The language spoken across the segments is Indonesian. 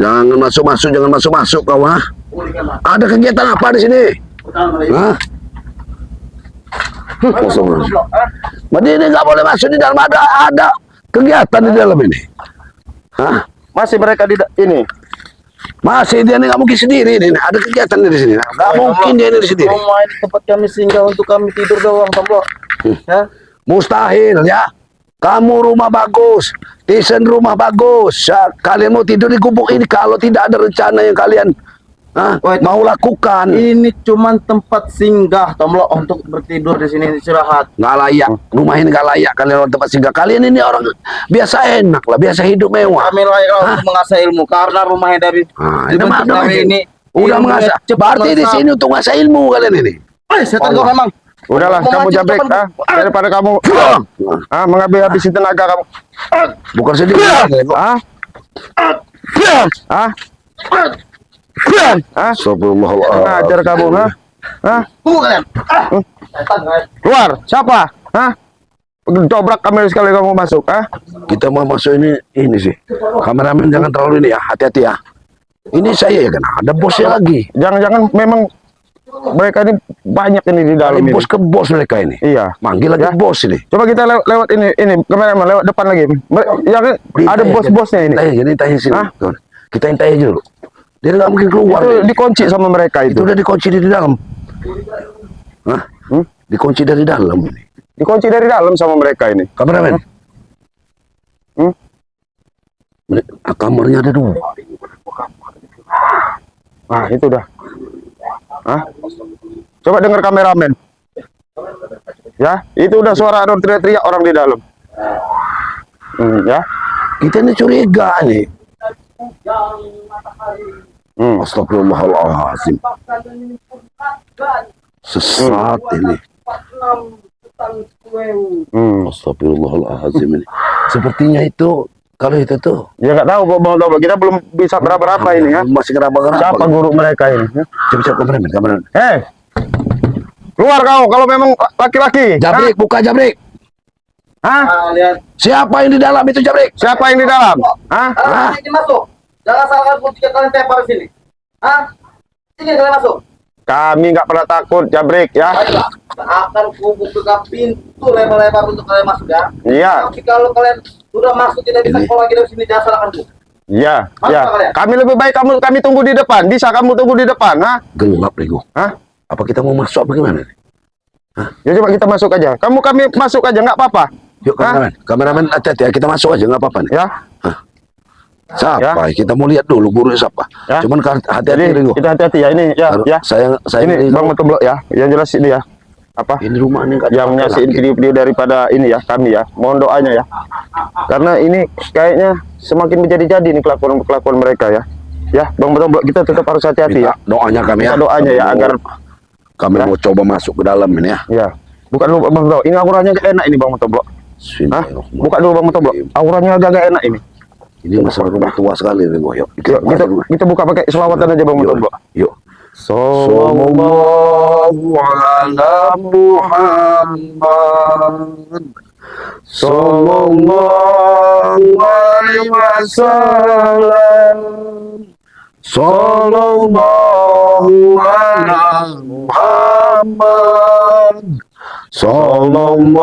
Jangan masuk-masuk kau, ha? Ada kegiatan apa di sini? Hah? Kosong. Berarti ini nggak boleh masuk di dalam, ada kegiatan di dalam ini. Hah? Masih mereka di ini. Masih dia ini nggak mungkin sendiri ini. Ada kegiatan di sini. Nggak mungkin dia ini di sendiri. Rumah ini tempat kami singgah untuk kami tidur doang, Tomblo. Ya. Mustahil ya. Kamu rumah bagus, Tisen rumah bagus. Ya, kalian mau tidur di gubuk ini kalau tidak ada rencana yang kalian mau lakukan. Ini cuman tempat singgah, Tomblo, untuk bertidur di sini istirahat. Nggak layak, rumah ini nggak layak kalian orang tempat singgah. Kalian ini orang biasa enak lah, biasa hidup mewah. Kami layak untuk mengasah ilmu karena rumahnya dari dibentuk dari ini. Udah mengasah. Berarti di sini untuk mengasah ilmu kalian ini. Setan kau memang. Udahlah, kamu Jabrik, daripada kamu menghabis-habisin tenaga kamu. Bukan sedih. Astagfirullahaladzim. Ngajar kamu, Keluar, siapa? Dobrak kamera sekali kamu masuk, Kita mau masuk ini sih. Kameramen jangan terlalu ini ya, hati-hati ya. Ini saya ya kan, ada bosnya lagi. Jangan-jangan memang mereka ini banyak ini di dalam ini. Bos ke bos mereka ini. Iya. Manggil lagi bos ini. Coba kita lewat ini kameramen lewat depan lagi. Ada bos-bosnya ini. Jadi tanya sini. Kita tanya dulu. Dia nggak mungkin keluar. Itu dikunci sama mereka itu. Itu udah dikunci di dalam. Dikunci dari dalam ini. Dikunci dari dalam sama mereka ini. Kameramen. Kamarnya ada dua. Itu dah. Coba dengar kameramen. Ya, itu udah suara orang teriak-teriak orang di dalam. Ya. Kita ini curiga nih. Astagfirullahaladzim. Sesat ini. Astagfirullahaladzim ini. Sepertinya itu, kalau itu tuh. Ya nggak tahu, kita belum bisa berapa-berapa ini ya. Masih geraba-geraba. Siapa guru mereka ini? Coba kameramen. Keluar kau kalau memang laki-laki. Jabrik, buka Jabrik. Siapa yang di dalam itu, Jabrik? Siapa yang di dalam? Ini masuk. Jangan salahkan kunci kalian tepar sini. Sini kalian masuk. Kami nggak pernah takut, Jabrik ya. Akan kubuka pintu lebar-lebar untuk kalian masuk ya. Iya. Tapi kalau kalian sudah masuk tidak bisa keluar lagi dari sini, jangan salahkan bu. Iya. Kami lebih baik kami tunggu di depan. Bisa kamu tunggu di depan, Gelap, Rego. Apa kita mau masuk apa gimana? Ya coba kita masuk aja. Kami masuk aja, nggak apa-apa. Yuk kameramen hati-hati ya, kita masuk aja, nggak apa-apa nih. Ya. Siapa? Kita mau lihat dulu guru siapa. Ya. Cuman hati-hati, Ringo. Kita hati-hati ya ini. Ya. Saya ini Bang Motoblok ya. Yang jelas ini ya. Ini rumah ini yang menyaksikan video daripada ini ya, kami ya. Mohon doanya ya. Karena ini kayaknya semakin menjadi-jadi nih kelakuan mereka ya. Ya, Bang Motoblok, kita tetap harus hati-hati ya. Doanya kami ya. Doanya ya agar kami mau coba masuk ke dalam ini ya. Ya. Bukan dulu Bang Motoblok. Ini auranya gak enak ini Bang Motoblok. Buka dulu Bang Motoblok. Auranya agak enak ini. Ini masalah rumah tua sekali nih, Yuk. Kita buka pakai selawatan aja Bang Motoblok. Yuk. Sallallahu ala Muhammad. Sallallahu alaihi wasallam. Sallallahu ala Muhammad. Sallallahu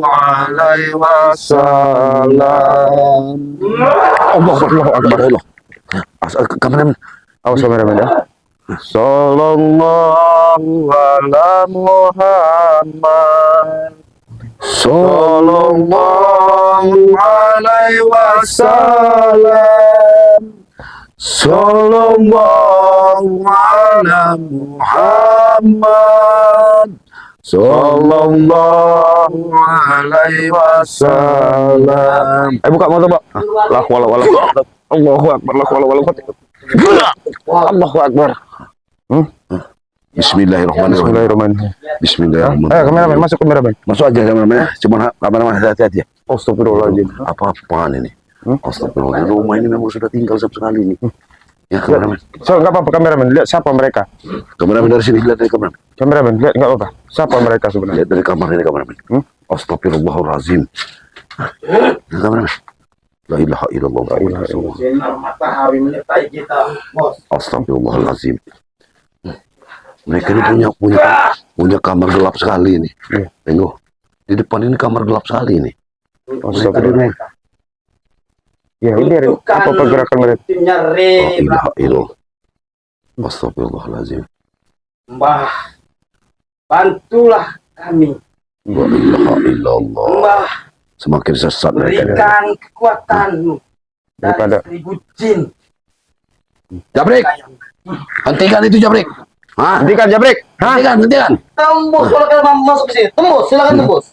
alaihi wasallam. Allahu akbar. Kameramen. Awas kameramen ya. Sallallahu ala Muhammad. Sallallahu alaihi wasallam. Sallallahu ala Muhammad. Sallallahu alaihi wasallam. Buka motor, Pak. Allahu akbar. Allahu akbar. Bismillahirrahmanirrahim. Bismillahirrahmanirrahim. Kameramen, masuk kameramen. Masuk aja kameramen. Cuma kameramen hati-hati ya. Astagfirullahaladzim. Apa-apaan ini? Astagfirullahaladzim. Rumah ini memang sudah tinggal sekali ini. Ya kameramen. Nggak apa-apa kameramen. Lihat siapa mereka. Kameramen dari sini, lihat dari kameramen. Kameramen, lihat nggak apa-apa. Siapa mereka sebenarnya? Lihat dari kamar ini kameramen. Astagfirullahaladzim. Kameramen. La ilaha illallah. Sinar matahari menyertai kita, bos. Astagfirullahaladzim. Mereka ini punya kamar gelap sekali nih. Tengok. Di depan ini kamar gelap sekali nih. Astagfirullah. Ya, ini apa pergerakan mereka? Timnya La ilaha illallah. Astagfirullahaladzim. Mbah, bantulah kami. La ilaha illallah. Mbah, Semakin sesat mereka. berikan kekuatanmu Daripada- dari seribu jin. Jabrik, hentikan itu Jabrik. Hah? Hentikan, Jabrik. Hah? Hentikan. Tembus kalau kalian masuk ke sini. Tembus, silakan tembus.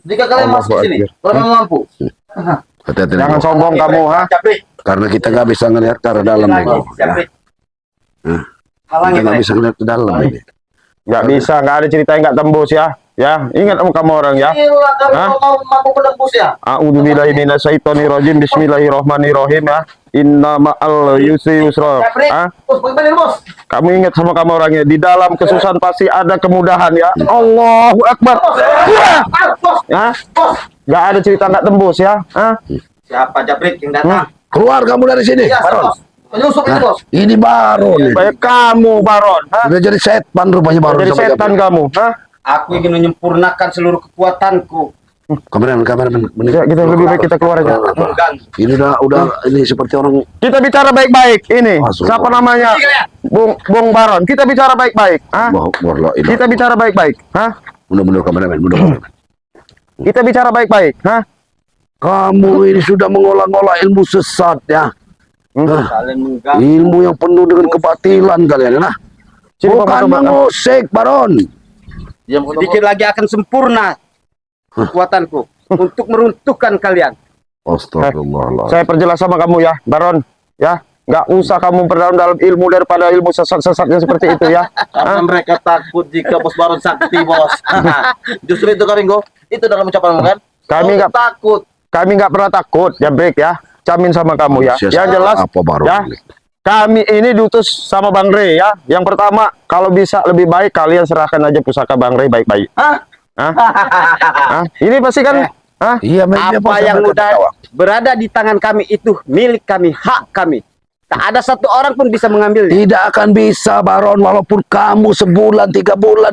Jika kalian Allah masuk ke sini, Akbar. kalau kalian mampu. Hati-hati. Jangan sombong kamu, ha? Jabrik, Karena kita nggak bisa ngelihat ke arah dalam lagi, nih. Jabrik. Hah? Halangi Kita nggak mereka. bisa ngelihat ke dalam ini. Nggak bisa, nggak ada cerita yang nggak tembus ya. Ya, ingat kamu orang ya. Inilah kami Hah? mau mampu menembus ya. A'udzubillahi minasyaitonirrajim. Bismillahirrahmanirrahim ya. Inna ma'al yusri yusra. Jabrik, Hah? bos, bagaimana bos? Kamu ingat sama kamu orangnya, di dalam kesusahan pasti ada kemudahan ya. Allahu Akbar. Bos, bos, Ya, bos. nggak ada cerita nggak tembus ya. Hah? Siapa Jabrik yang datang? Keluar kamu dari sini, Iya, Baron. bos. Penyusup itu Hah? bos. Ini Baron. ini. Kayak kamu, Baron. Hah? Udah jadi setan rupanya Baron. Jadi sama setan Jabrik. kamu. Hah? Aku ingin menyempurnakan seluruh kekuatanku. Kameramen, Ya, kita lebih baik kita keluar aja. Mengganggu. Ini udah ini seperti orang. Kita bicara baik-baik. Ini Masuk. siapa namanya? Bung Baron. Kita bicara baik-baik. Hah? Allahu Akbar, la ilaha Kita bicara baik-baik. Hah? Mudah-mudahan kameramen, mudah-mudahan. Kita bicara baik-baik. Hah? Kamu ini sudah mengolah-ngolah ilmu sesat ya. Hah? Kalian mengganggu. Ilmu yang penuh dengan kebatilan kalian ya. Sini, Bukan Bapak, Bapak. mengusik, Baron. Sedikit lagi akan sempurna kekuatanku untuk meruntuhkan kalian. Astagfirullahaladzim. Saya perjelas sama kamu ya, Baron. Ya, nggak usah kamu berdalam dalam ilmu daripada ilmu sesat-sesatnya seperti itu ya. Karena mereka takut jika bos Baron sakti bos. Justru itu Karingo. Itu dalam ucapanmu kan? Kami nggak- takut. Kami nggak pernah takut, ya Break ya. Jamin sama kamu ya. Manusia Yang jelas apa, Baron? ya. Kami ini diutus sama Bang Rey ya. Yang pertama, kalau bisa lebih baik kalian serahkan aja pusaka Bang Rey baik-baik. Hah? Hah? Hah? Ini pasti kan hah? Iya, Apa yang udah berada di tangan kami itu milik kami, hak kami. Tak ada satu orang pun bisa mengambilnya. Tidak akan bisa, Baron, walaupun kamu sebulan 3 bulan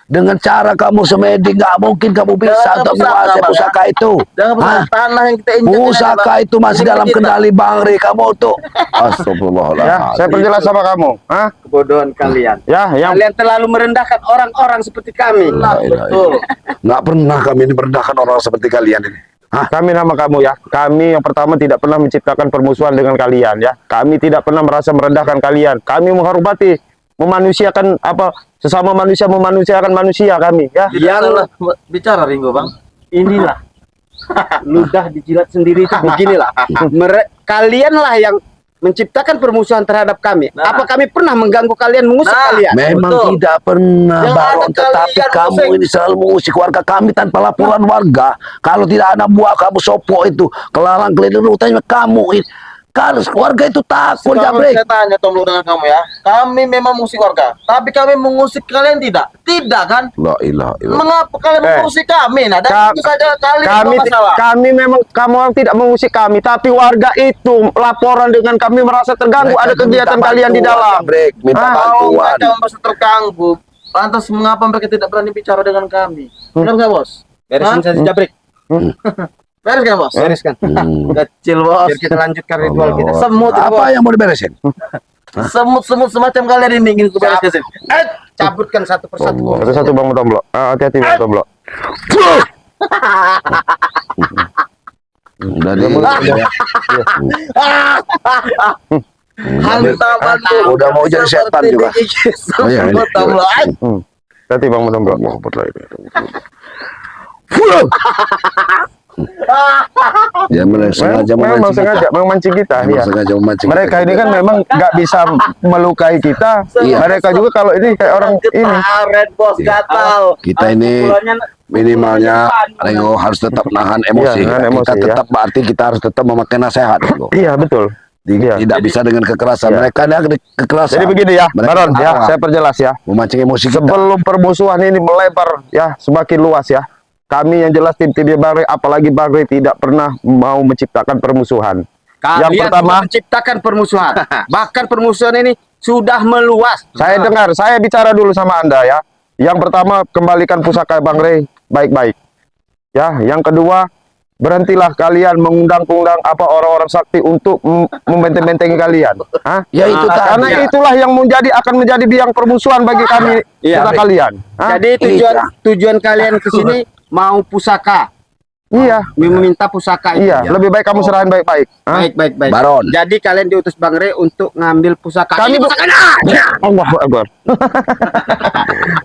dengan cara kamu semedi, nggak mungkin kamu bisa Jangan untuk pusaka, menguasai Bang. pusaka itu. Jangan Hah? tanah yang kita injak. Pusaka itu masih dalam kendali Bang Rey kamu tuh. Ya, Astagfirullahaladzim. saya perjelas sama kamu. Hah? Kebodohan kalian. Ya, yang Kalian terlalu merendahkan orang-orang seperti kami. La ilaha Betul. Nggak pernah kami ini merendahkan orang seperti kalian ini. Hah? kami nama kamu ya. Kami yang pertama tidak pernah menciptakan permusuhan dengan kalian ya. Kami tidak pernah merasa merendahkan kalian. Kami menghormati, memanusiakan apa sesama manusia memanusiakan manusia kami ya. Yang bicara Ringo bang, inilah ludah dijilat sendiri itu beginilah. Kalianlah yang menciptakan permusuhan terhadap kami. Apa kami pernah mengganggu kalian, mengusik kalian? Memang Betul. tidak pernah, Yang Baron, ada tetapi kalian kamu mengusik. ini selalu mengusik warga kami tanpa laporan warga. Kalau tidak ada buah kamu sopo itu, kelalang keliling rutanya kamu ini. Kalau warga itu takut, Sekarang Jabrik. saya tanya Tom dengan kamu ya. Kami memang mengusik warga, tapi kami mengusik kalian tidak. Tidak kan? La ilaha illallah. Mengapa kalian mengusik kami? Nah, dan itu saja kalian masalah. kami memang kamu orang tidak mengusik kami, tapi warga itu laporan dengan kami merasa terganggu. Mereka Ada kegiatan minta kalian di bantuan, dalam. Jabrik, minta Ah, Kalau bantuan. mereka merasa terganggu, lantas mengapa mereka tidak berani bicara dengan kami? Benar nggak bos? Beresin saja Jabrik. Beres kan bos? Bereskan. Kecil bos. Biar kita lanjutkan ritual kita. Semut itu, Apa bos. yang mau diberesin? Semut-semut semacam kalian ini ingin kubereskan. Cabutkan satu persatu. Satu-satu Bang Tomblo. Hati-hati Bang Tomblo. Udah di, Hantaman tuh. Udah mau jadi setan juga. Oh, iya, ini. Semut Tomblo. Hati Bang Tomblo. Ya sengaja Memang memancing sengaja kita. memancing kita. Memang Ya. sengaja memancing Mereka kita. ini kan memang nggak bisa melukai kita. Iya. Mereka juga kalau ini kayak orang ini. Red bos gatal. Kita ini minimalnya Ringo harus tetap nahan emosi. Iya, nahan emosi, Kita ya. tetap berarti kita harus tetap memakai nasihat. Ringo. Iya betul. Iya. Tidak bisa dengan kekerasan. Iya. Mereka ada kekerasan. Jadi begini ya, Mereka Baron ya, marah, saya perjelas ya. memancing emosi kita. Sebelum permusuhan ini melebar ya semakin luas ya, Kami yang jelas tim Bang Rey, apalagi Bang Rey tidak pernah mau menciptakan permusuhan. Kalian Yang pertama, sudah menciptakan permusuhan. Bahkan permusuhan ini sudah meluas. saya dengar, saya bicara dulu sama Anda ya. Yang pertama, kembalikan pusaka Bang Rey baik-baik. Ya, yang kedua, berhentilah kalian mengundang-undang orang-orang sakti untuk membenteng-bentengi kalian. Hah? Ya itu tadi. Karena itulah yang akan menjadi biang permusuhan bagi kami Iya, serta baik. kalian. Hah? Jadi tujuan kalian ke sini mau pusaka. Iya, Meminta pusaka itu. iya. Lebih baik kamu serahin baik-baik. Hah? Baik. Baron. Jadi kalian diutus Bang Rey untuk ngambil pusaka. Kami Ini pusakanya. Allahu Akbar.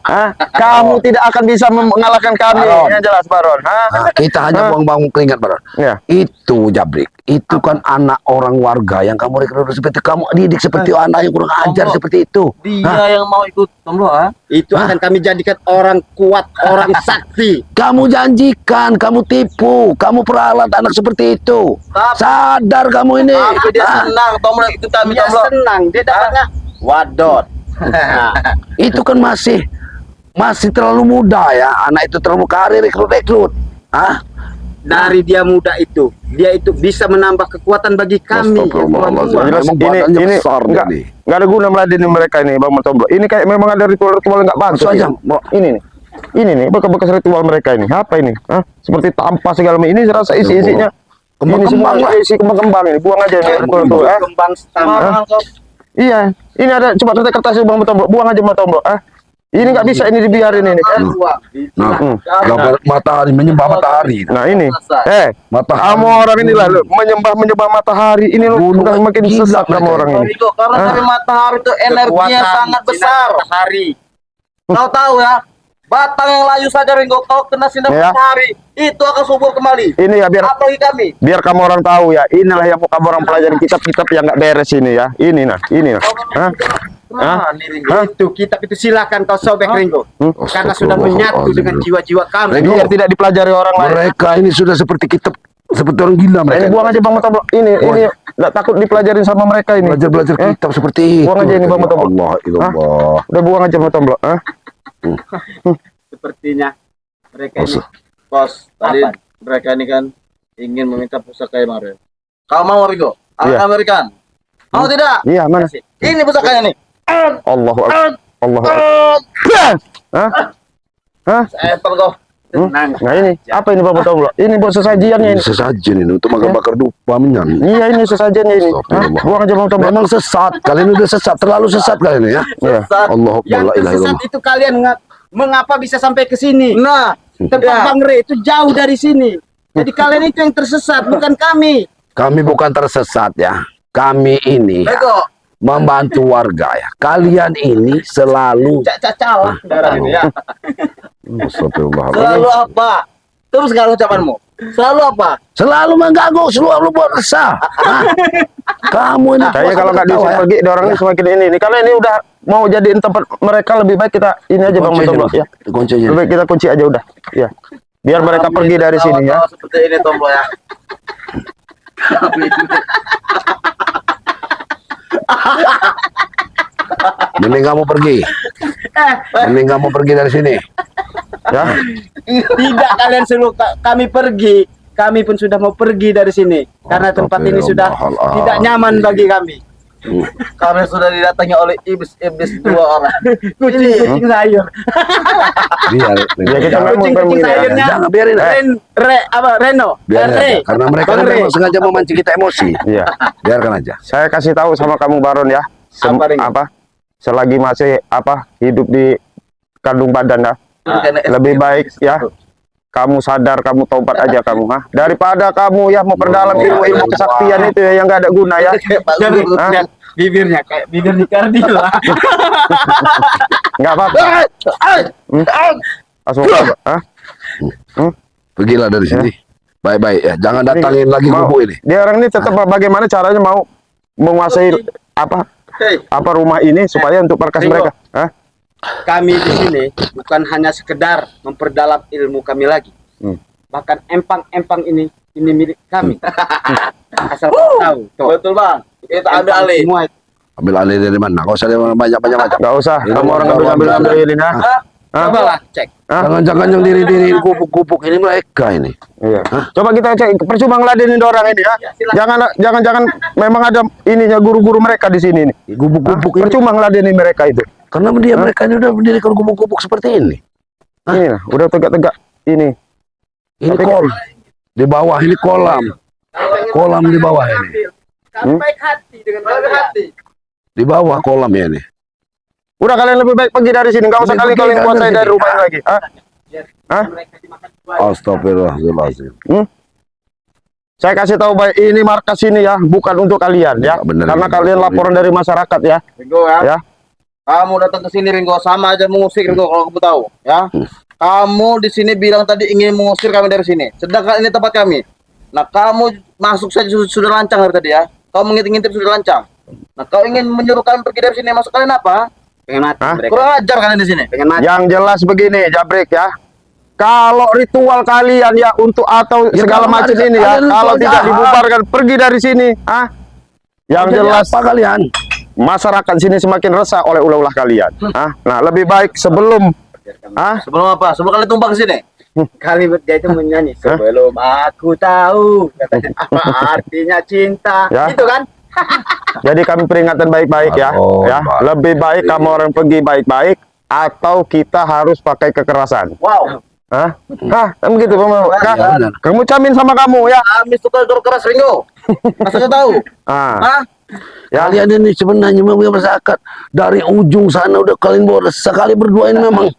Hah? Kamu tidak akan bisa mengalahkan kami. Baron. Yang jelas, Baron. Hah? Nah, kita hanya buang-buang keringat, Baron. Ya. Itu Jabrik, itu kan anak orang warga yang kamu rekrut seperti kamu didik seperti anak yang kurang ajar seperti itu. Dia yang mau ikut Tomblo, Itu akan kami jadikan orang kuat, orang sakti. Kamu janjikan, kamu tipu, kamu peralat anak seperti itu. Tapi- Sadar kamu ini. Tapi dia Ah, senang Tomblo ikut kami Dia Tomblo. senang, dia dapatnya wadot. Nah, itu kan masih terlalu muda ya, anak itu terlalu karir rekrut. Ah, dari dia muda itu, dia itu bisa menambah kekuatan bagi kami. Astagfirullahaladzim. Tuan-tuan. Jelas Memang ini badannya besar dia enggak, nih. enggak ada guna meladeni mereka ini Bang Tomblo. Ini kayak memang ada ritual-ritual enggak bagus. Langsung aja. Ini nih. Ini nih bekas-bekas ritual mereka ini. Apa ini? Hah? Seperti tampas segala macam. Ini serasa isi-isinya Kembang-kembang ini semua lah. isi kembang-kembang ini. Buang aja ini ritual itu. Kembang setama. Sembarangan kau. Iya. Ini ada coba kertas Bang Tomblo. Buang aja Bang Tomblo. Ini nggak bisa ini dibiarin ini. nah, Hmm. gambar matahari menyembah matahari. Nah ini. Matahari. Kamu orang ini lah menyembah matahari. Ini lu udah makin Gila sesat kamu mereka orang ini. Rigo, karena kami matahari itu energinya Kekuatan sangat sinar besar. matahari. Kau tahu ya, batang yang layu saja Ringo, kau kena sinar Ya. matahari, itu akan subur kembali. Ini ya biar Apalagi kami. kamu orang tahu ya. Inilah yang mau kamu orang pelajari kitab-kitab yang nggak beres ini ya. Ini nah. Hah? Nah, ini Ringo. Itu kitab itu silakan kau sobek Ringo. Karena sudah menyatu dengan jiwa-jiwa kami. Ringo. Biar tidak dipelajari orang lain. Mereka ini sudah seperti kitab, seperti orang gila mereka. Ini buang aja Bang Tomblo. Ini nggak takut dipelajarin sama mereka ini. Belajar kitab seperti itu. Buang aja ini, Bang Ya Tomblo. Allah, ilallah. Udah buang aja Bang Tomblo. Hah? Sepertinya mereka ini Bos, tadi Apa? mereka ini kan ingin meminta pusaka yang Mario. Kau mau Ringo? Anak Iya. Amerikan. Mau tidak? Iya mana? Ini pusakanya nih. Allahu Akbar. Allahu Akbar. Hah? Hah? Apple kau. tenang. Nah ini apa ini Bang Tomblo? Ini buat sesajiannya Ini ini. sesajen ini untuk bakar dupa menyan. Iya ini sesajennya ini. Hah? Astagfirullah. Buang aja Bang Tomblo. Memang sesat, kalian udah sesat, terlalu sesat kalian ya. Iya. Allah Yang la ilaha tersesat illallah. itu kalian mengapa bisa sampai ke sini? Nah, Tempat ya. Bang Rey itu jauh dari sini. Jadi kalian itu yang tersesat, bukan kami. Kami bukan tersesat ya. Kami ini ya, Ringo. membantu warga ya. Kalian ini selalu Cacalah darah ini ya. Astagfirullah. Selalu apa? Terus kalau ucapanmu. Selalu apa? Selalu mengganggu, selalu buat resah. Hah? Kamu ini Kayaknya kalau nggak tahu diusir ya. pergi, dia orang ini semakin ini. Karena ini udah mau jadiin tempat mereka, lebih baik kita ini aja Bang Kunci aja, Tomblo Bang. ya. Kunci aja. Lebih baik kita kunci aja udah. Ya. Biar mereka Kami pergi dari sini ya. tertawa seperti ini Tomblo ya. Mending kamu pergi. Mending kamu pergi dari sini. Ya. Tidak kalian suruh kami pergi. Kami pun sudah mau pergi dari sini karena tempat ini sudah Astagfirullahaladzim. tidak nyaman bagi kami. Kami sudah didatangi oleh iblis-iblis 2 orang. Kucing sayur. Biar. Ya kita Jangan- memang Kucing sayurnya. Jangan biarin. Reno. Biar Re. karena mereka Bang Re. memang sengaja memancing kita emosi. Iya. Biarkan aja. Saya kasih tahu sama kamu Baron ya. Apa, Ringo? Selagi masih hidup di kandung badan ya. Lebih baik ya. Kamu sadar, kamu taubat aja kamu, daripada kamu ya memperdalam ilmu-ilmu kesaktian itu ya yang gak ada guna ya. Jadi Hah? lihat bibirnya kayak bibir Nicardi lah. Nggak apa-apa. Langsung apa? Pergilah dari sini. Baik-baik ya. Jangan datangin lagi Mau- gubuk ini. Dia orang ini tetap bagaimana caranya mau menguasai apa rumah ini supaya untuk markas Ringo. mereka. Hah? Kami di sini bukan hanya sekedar memperdalam ilmu kami lagi. Bahkan empang-empang ini milik kami. Asal kau tahu. Tuh. Betul Bang. Kita ambil Empang alih. semua itu. Ambil alih dari mana? Kau usah banyak-banyak macam. Nggak usah. Ini Kamu orang mau ambil ambil ini nah. Coba lah cek. Jangan-jangan yang diri-diri gubuk-gubuk ini mereka ini. Iya. Coba kita cek, percuma ngeladenin orang ini ya. Jangan memang ada ininya guru-guru mereka di sini nih. Gubuk-gubuk ini. Percuma ngeladenin mereka itu. Karena mereka ini udah mendirikan gubuk-gubuk seperti ini. Ini nah, udah tegak-tegak ini. Ini kol. Di bawah ini kolam. Kolam di bawah ini. Baik hati dengan baik hati. Di bawah kolam ya ini. Udah kalian lebih baik pergi dari sini, enggak usah Lebih kalian pergi kuasai dari dari sini. rumah ini lagi. Hah? Astagfirullahaladzim. Saya kasih tahu baik, ini markas ini ya, bukan untuk kalian ya. Bener, Karena bener. kalian laporan dari masyarakat ya. Ringo ya. Ya. Kamu datang ke sini Ringo sama aja mengusir Ringo kalau kamu tahu ya. Kamu di sini bilang tadi ingin mengusir kami dari sini. Sedangkan ini tempat kami. Nah, kamu masuk saja sudah lancang dari tadi ya. Kau mengintip-ngintip sudah lancang. Nah, kau ingin menyuruh kami pergi dari sini, masuk kalian apa? Pengen mati Hah? mereka. Kurang ajar kalian di sini. Pengen mati. Yang jelas begini, Jabrik ya. Kalau ritual kalian ya untuk atau Ya, segala kalau macam ada- ini ya, ada kalau ritual tidak jahat. dibubarkan, pergi dari sini. Yang Jadi jelas apa kalian? masyarakat sini semakin resah oleh ulah-ulah kalian. Nah, lebih baik sebelum Sebelum apa? Sebelum kalian tumbang ke sini. Kalimat dia itu menyanyi sebelum aku tahu katanya apa artinya cinta. Ya. Gitu kan? jadi kami peringatan baik-baik ya. Oh, Ya, baik. lebih baik kamu orang pergi baik-baik atau kita harus pakai kekerasan. Wow. Kan begitu kamu. benar. Kamu camin sama kamu ya. Amis tukar keras Ringo. Masa kau tahu? Ah, ya. Kalian ini sebenarnya memang masyarakat dari ujung sana udah kalian bawa sekali berdua ini memang.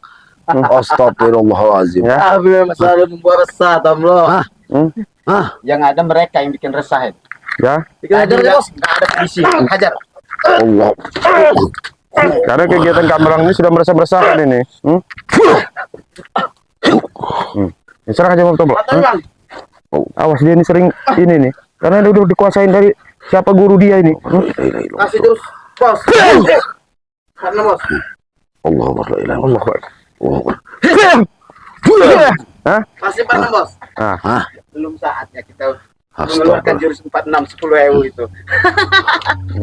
Astagfirullahaladzim. Ya. Tapi memang selalu membuat resah, Tamlo. Hah? Hah? Yang ada mereka yang bikin resah itu. Ya. Bikin ajar Tadi bos. nggak ada polisi, hajar. Allah. Karena kegiatan kamerang ini sudah meresah-meresahkan ini. Ya, serang aja Bang Tombok. Mata bang. Awas dia ini sering ini nih. Karena dia udah dikuasain dari siapa guru dia ini. Kasih terus, bos. Karena bos. Allah la ilaha illallah. Allah. Hah? Kasih panen bos. Hah? Belum saatnya kita mengeluarkan Astagfirullah. jurus 46 10.000 itu.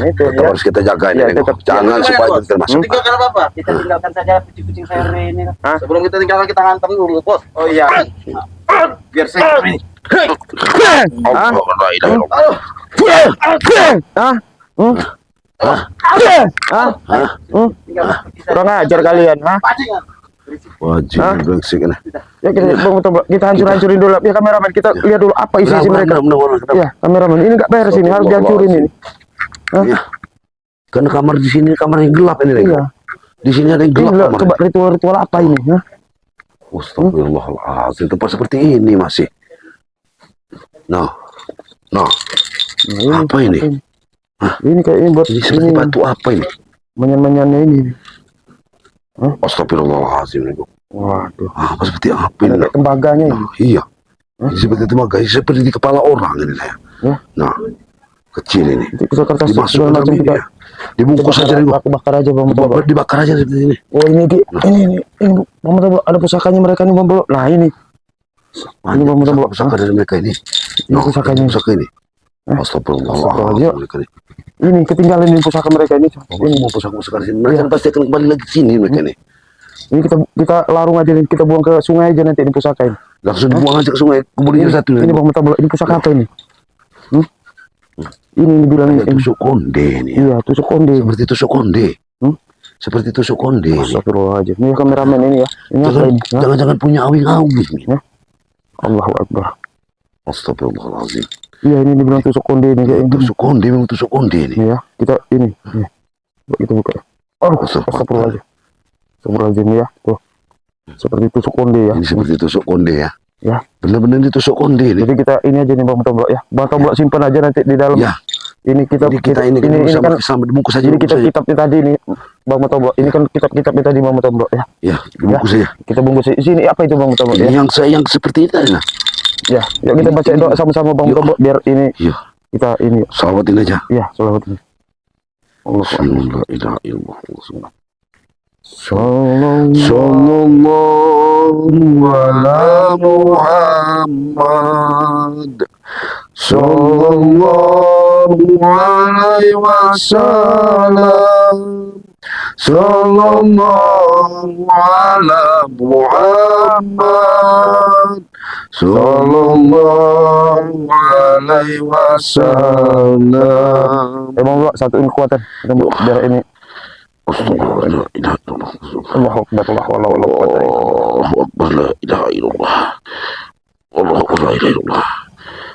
Itu Tetap ya. harus kita jaga ini. Ya, Ringo. tetap. Jangan Gimana, supaya bos? itu termasuk. Tinggalkan apa? Kita tinggalkan saja kucing-kucing sayur ini. Sebelum kita tinggalkan kita hantam dulu, bos. Oh iya. Biar saya ini. Allah la ilaha illallah. Aduh. Hah? Tinggalkan kita. Kurang ajar kalian, Pacingan. Wajib brengsek ini. Ya kita hancur-hancurin dulu. Ya kameramen, kita lihat dulu apa isi mereka. Ya, kameramen, ini nggak beres ini, harus dihancurin ini. Iya. Karena kamar di sini kamar yang gelap ini, Ringo. Iya. Di sini ada yang Ini gelap loh, kamar. coba ritual-ritual apa ini? Astagfirullahaladzim. Tempat seperti ini masih. Nah. Ini, Apa ini? Ini kayak ini buat Ini seperti batu apa ini? menyan-menyannya ini. Astagfirullahaladzim, Ringo. Waduh, Apa seperti apa ada ini? kayak tembaganya ini. Nah, iya. Ini seperti tenaga, ini seperti di kepala orang ini saya. Ya. Nah, kecil ini. Kita kertas Dimasukkan segala dalam macam ini kita. ya. Dibungkus saja, Ringo. Aku bakar aja Bang Tombok. Dibakar aja seperti ini. Oh ini Bang Tombok, ada pusakanya mereka nih Bang Tombok. Nah ini Ini Bang Tombok. pusaka dari mereka ini. Ini pusakanya. Pusaka ini. Astagfirullahaladzim. Ini ketinggalan ini pusaka mereka ini. Ini mau pusaka-pusaka di sini. Mereka pasti akan kembali lagi ke sini mereka ini. Ini kita larung aja nih, kita buang ke sungai aja nanti ini pusaka ini. Langsung dibuang aja ke sungai. Kuburnya satu. Ini Bang Tombok, ini pusaka apa ini? Ini dibilang Ada ini. tusuk konde ini. Iya, tusuk konde. Seperti tusuk konde. Seperti tusuk konde. ini. Astagfirullahaladzim. Ini kameramen ini ya. Ini apa ini? Hah? Jangan-jangan punya awing-awing. ini. Allahu Akbar. Astagfirullahaladzim. Iya ini dibilang tusuk konde ini kayak ini. Tusuk konde, memang tusuk konde ini. Ini ya, kita ini. Nih. Coba kita buka. Astagfirullahaladzim. Astagfirullahaladzim ya. Tuh. Seperti tusuk konde ya. Ini seperti tusuk konde ya. Ya. Benar-benar ditusuk konde ini. Jadi kita ini aja nih Bang Tombok ya. Bang Tombok simpan aja nanti di dalam. Ya. Ini kita Jadi kita ini kan sama dibungkus saja. jadi Dibungkus saja. kitab-kitabnya tadi nih Bang Tombok. Ini kan kitab-kitabnya tadi Bang Tombok ya. Ya, dibungkus saja. Kita bungkus di sini apa itu Bang Tombok Ini ya? yang seperti itu nah. Ya, yuk kita baca doa sama-sama Bang Yuk. Tombok biar ini Iya. kita ini Salawatin aja. ya sholawat ini. Allah La ilaha illallah. Shalom. Sallallahu ala Muhammad. Sallallahu alaihi wasallam. Sallallahu ala Muhammad, sallallahu alaihi wasallam. Emang Mbak satuin kekuatan. Kita biar ini. Allahu Akbar, Allahu Akbar, la ilaha illallah. Allahu Akbar, la ilaha illallah.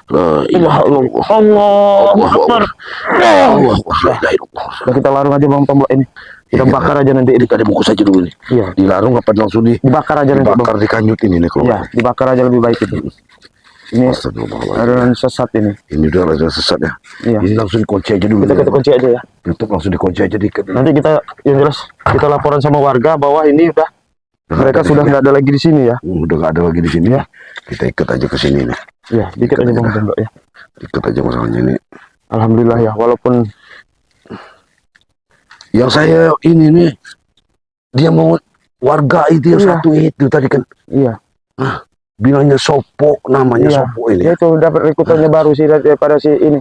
La ilaha illallah. Allahu Akbar. Allahu Akbar, la ilaha illallah. Nah, kita larung aja Bang Tombak ini. Kita bakar aja nanti. Ini ada bungkus aja dulu nih. Iya. Dilarung apa langsung Dibakar aja nanti Bang. dibakar di kanyut ini nih kalau. Iya, dibakar aja lebih baik itu. Ini aliran sesat ini. Ini udah ada sesat ya. Iya. Ini langsung dikunci aja dulu. Kita kunci aja ya. Tutup langsung dikunci aja dikit. Nanti kita yang jelas kita laporan sama warga bahwa ini udah mereka sudah nggak ada lagi di sini ya. Udah nggak ada lagi di sini ya. Kita ikat aja ke sini nih. Iya, dikit aja Bang Tombak ya. Ikat aja masalahnya ini. Alhamdulillah ya, walaupun Yang saya ini nih, dia mau warga itu yang Iya. satu itu tadi kan iya. bilangnya Sopo, namanya Iya. Sopo ini. Ya itu dapat rekrutannya baru sih daripada si ini.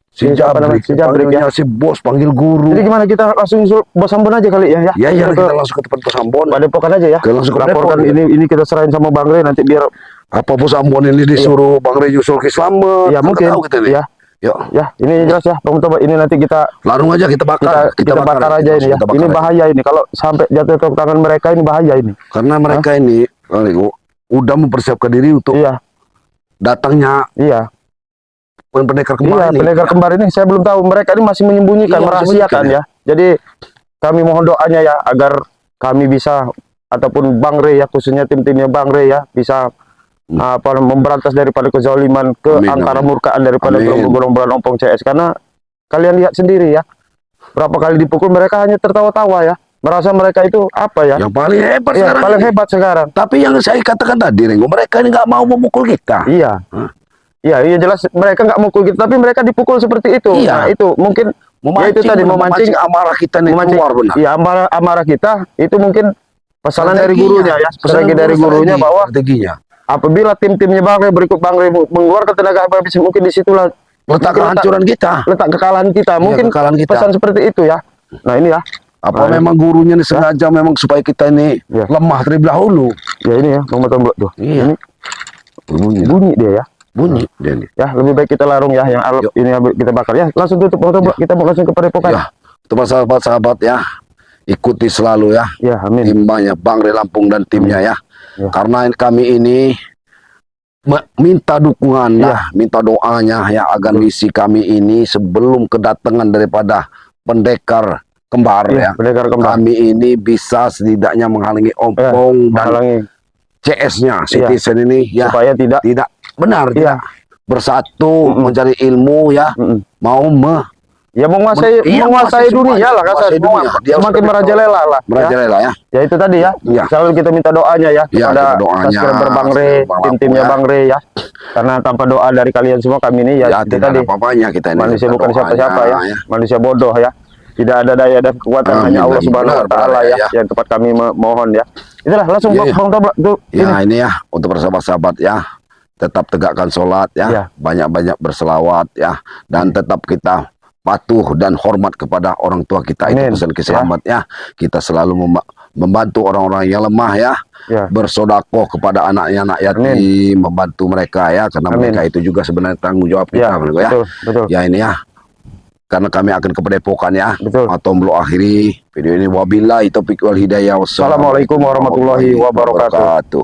Si Siapa namanya? Jabrik, Si Jabrik, panggilnya si bos, panggil guru. Jadi gimana kita langsung Bos Ambon aja kali ya? Ya ya Kita kita ke langsung ke tempat Bos Ambon. Padepokan aja ya. Langsung ke Laporkan Padepokan. ini kita serahin sama Bang Rey nanti biar Apa Bos Ambon ini disuruh Bang Rey Yusul Slamet? ya mungkin Tahu kita nih. ya. Yuk, Ya, ini jelas ya. Bang Toba ini nanti kita larung aja kita bakar. kita bakar aja ini ya. Kita bakar Ini aja. bahaya ini kalau sampai jatuh ke tangan mereka ini bahaya ini. Karena mereka ini udah mempersiapkan diri untuk Iya, datangnya iya. pendekar Iya, kembar ini. pendekar kembar ini saya belum tahu. Mereka ini masih menyembunyikan, Iya, merahasiakan menyembunyikan, ya. Jadi kami mohon doanya ya agar kami bisa ataupun Bang Rey ya, khususnya tim-timnya Bang Rey ya bisa memberantas daripada kezaliman ke Amin, angkara amin. murkaan daripada Amin. gerombolan ompong CS, karena kalian lihat sendiri ya berapa kali dipukul mereka hanya tertawa-tawa ya, merasa mereka itu apa ya, Yang paling hebat iya, sekarang paling ini. hebat sekarang. Tapi yang saya katakan tadi, Rengo, mereka ini nggak mau memukul kita. Iya. Iya, iya jelas mereka nggak mukul kita, tapi mereka dipukul seperti itu. Iya. Nah, itu mungkin ya itu tadi memancing amarah kita nih keluar benar. Iya, amarah kita itu mungkin pesanan dari Strateginya, gurunya ya, pesanan strategi dari guru, gurunya strategi, bahwa strateginya apabila tim-timnya Bang Rey berikut Bang Rey mengeluarkan tenaga habis, mungkin disitulah letak kehancuran kita. letak kekalahan kita. Mungkin kekalahan kita. pesan seperti itu ya. Nah ini ya. Apa Nah, memang gurunya nih sengaja memang supaya kita ini Ya. lemah terlebih dahulu. ya ini ya, Bang Tombak tuh. Iya. Ini Bunyi, bunyi dia ya. bunyi dia nih. Ya, lebih baik kita larung ya, yang Yuk. ini kita bakar ya. Langsung tutup Bang Tombak. Kita mau langsung ke Padepokan. Ya, teman sahabat-sahabat ya, ikuti selalu ya Ya, amin. timbanya Bang Rey Lampung dan timnya ya. Ya. Karena kami ini minta dukungan Iya. minta doanya ya agar misi kami ini sebelum kedatangan daripada pendekar kembar Iya, ya. pendekar kembar. Kami ini bisa setidaknya menghalangi ompong dan Menghalangi CS-nya Iya. citizen ini ya supaya tidak tidak benar Iya. tidak bersatu mencari ilmu ya mau ya menguasai Iya, menguasai menguasai dunia semuanya, lah menguasai kasar. dunia. Dia Semakin harus merajalela lah. merajalela ya. Ya itu tadi ya. Iya. Selalu kita minta doanya ya Iya, kepada kita doanya, subscriber Bang Rey, Bang Lampung tim-timnya ya. Bang Rey ya. Karena tanpa doa dari kalian semua kami ini ya, Ya, itu tidak tadi ada apa-apanya kita ini. manusia Kita bukan doanya, siapa-siapa ya. Manusia bodoh ya. Tidak ada daya dan kekuatan, Amin, hanya Allah amin. Subhanahu wa Benar, taala benar, ya, ya. yang tepat kami mohon ya. Itulah langsung Iya, iya. Bang Tombak tuh Ya ini. ini ya untuk sahabat-sahabat ya, tetap tegakkan sholat ya, Ya. banyak-banyak berselawat ya, dan tetap kita patuh dan hormat kepada orang tua kita. Amin. Itu pesan keselamat ya. Kita selalu membantu orang-orang yang lemah ya, Ya. bersodakoh kepada anaknya anak yatim, membantu mereka ya, karena Amin. mereka itu juga sebenarnya tanggung jawab Ya, kita menurutku ya. betul, betul. Ya ini ya, karena kami akan ke Padepokan ya. Betul. Atau belum akhiri video ini, wabillahi taufiq wal hidayah. Assalamualaikum warahmatullahi wabarakatuh.